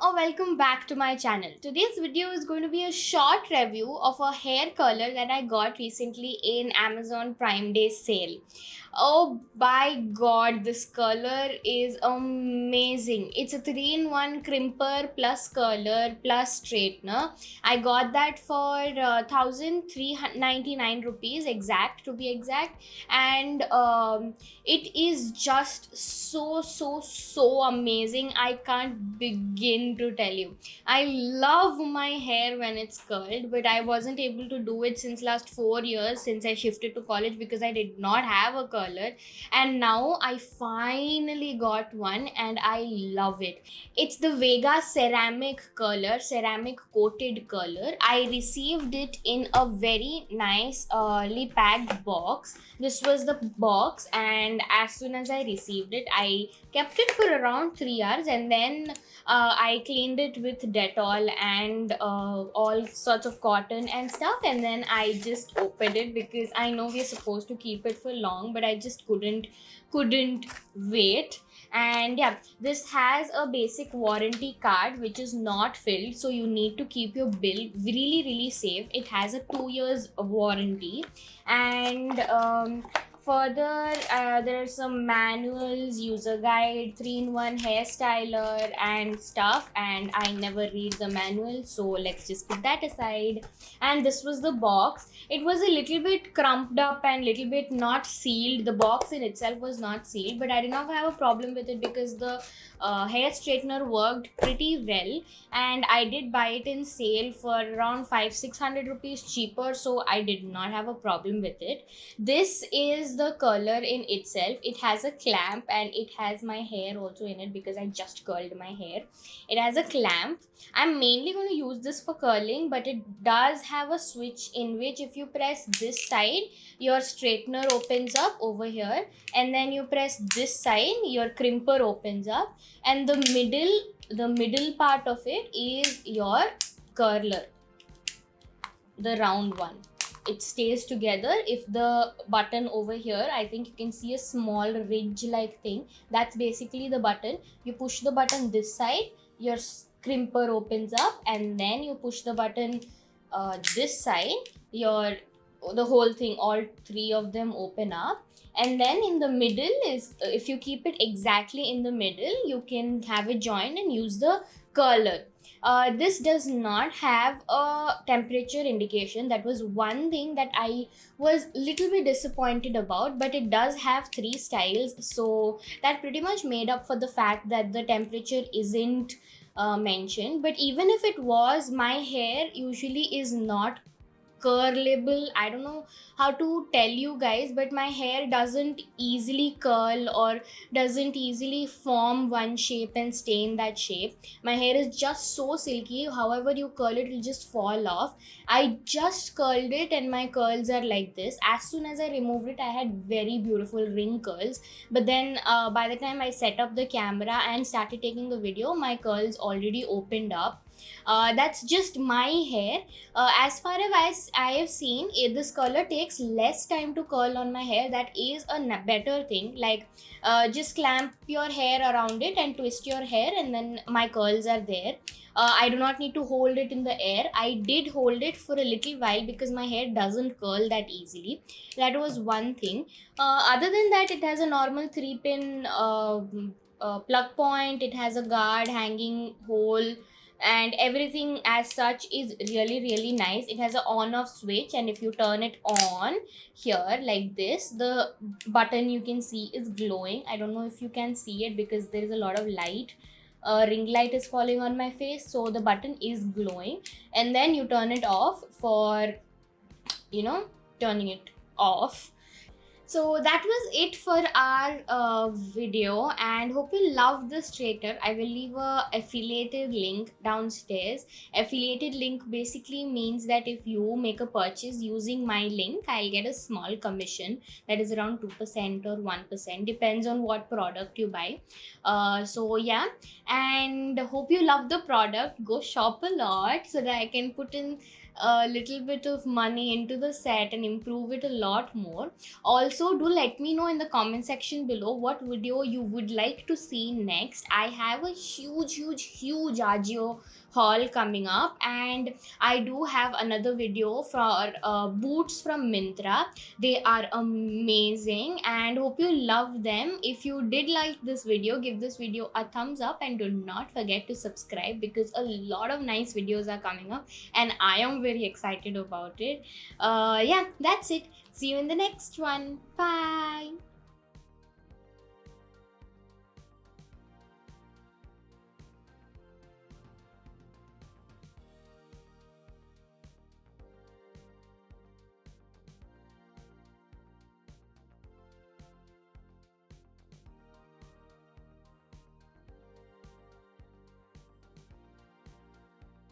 or welcome back to my channel. Today's video is going to be a short review of a hair color that I got recently in Amazon Prime Day sale. Oh by god, this color is amazing. It's a 3-in-1 crimper plus curler plus straightener. I got that for 1399 rupees exact, to be exact. And it is just so amazing. I can't begin to tell you. I love my hair when it's curled, but I wasn't able to do it since last 4 years, since I shifted to college, because I did not have a curler. And now I finally got one and I love it. It's the Vega ceramic curler, ceramic coated curler. I received it in a very nicely packed box. This was the box, and as soon as I received it, I kept it for around 3 hours, and then I cleaned it with Dettol and all sorts of cotton and stuff, and then I just opened it because I know we're supposed to keep it for long, but I just couldn't wait. And yeah, this has a basic warranty card which is not filled, so you need to keep your bill really safe. It has a 2 years warranty. And further, there are some manuals, user guide, 3-in-1 hairstyler and stuff, and I never read the manual, so let's just put that aside. And this was the box. It was a little bit crumped up and little bit not sealed. The box in itself was not sealed, but I did not have a problem with it because the hair straightener worked pretty well, and I did buy it in sale for around 500-600 rupees cheaper, so I did not have a problem with it. This is the color in itself. It has a clamp and it has my hair also in it because I just curled my hair. It has a clamp. I'm mainly going to use this for curling, but it does have a switch in which if you press this side, your straightener opens up over here, and then you press this side, your crimper opens up, and the middle part of it is your curler, the round one. It stays together. If the button over here, I think you can see a small ridge like thing, that's basically the button. You push the button this side, your crimper opens up, and then you push the button this side, your the whole thing, all three of them open up. And then in the middle is, if you keep it exactly in the middle, you can have a joint and use the curler. This does not have a temperature indication. That was one thing that I was little bit disappointed about, but it does have 3 styles, so that pretty much made up for the fact that the temperature isn't mentioned. But even if it was, my hair usually is not curlable. I don't know how to tell you guys, but my hair doesn't easily curl or doesn't easily form one shape and stay in that shape. My hair is just so silky. However you curl it, it'll just fall off. I just curled it and my curls are like this. As soon as I removed it, I had very beautiful ring curls, but then by the time I set up the camera and started taking the video, my curls already opened up. That's just my hair. As far as I have seen, this color takes less time to curl on my hair. That is a better thing. Like, just clamp your hair around it and twist your hair, and then my curls are there. I do not need to hold it in the air. I did hold it for a little while because my hair doesn't curl that easily. That was one thing. Other than that, it has a normal 3-pin plug point. It has a guard, hanging hole, and everything as such is really nice. It has a on off switch, and if you turn it on here like this, the button you can see is glowing. I don't know if you can see it because there is a lot of light. Ring light is falling on my face, so the button is glowing. And then you turn it off for, turning it off. So that was it for our video, and hope you loved this traitor. I will leave a affiliated link downstairs. Affiliated link basically means that if you make a purchase using my link, I'll get a small commission that is around 2% or 1%, depends on what product you buy. So yeah, and hope you love the product. Go shop a lot so that I can put in a little bit of money into the set and improve it a lot more. Also, do let me know in the comment section below what video you would like to see next. I have a huge Ajio haul coming up, and I do have another video for boots from Mintra. They are amazing and hope you love them. If you did like this video, give this video a thumbs up and do not forget to subscribe, because a lot of nice videos are coming up and I am very excited about it. Yeah, that's it. See you in the next one. Bye.